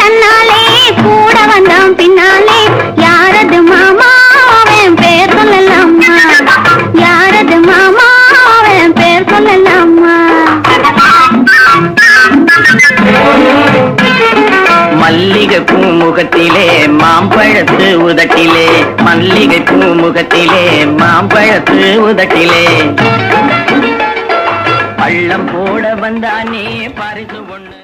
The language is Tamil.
தன்னாலே கூட வந்தான் பின்னாலே யாரது மாமா அவன் பேர் சொல்லலாமா யாரது மாமா அவன் பேர் சொல்லலாமா மல்லிகை பூமுகத்திலே மாம்பழத்து உதட்டிலே மல்லிகை பூமுகத்திலே மாம்பழத்து உதட்டிலே பள்ளம் போட வந்தானே பரிசு ஒண்ணு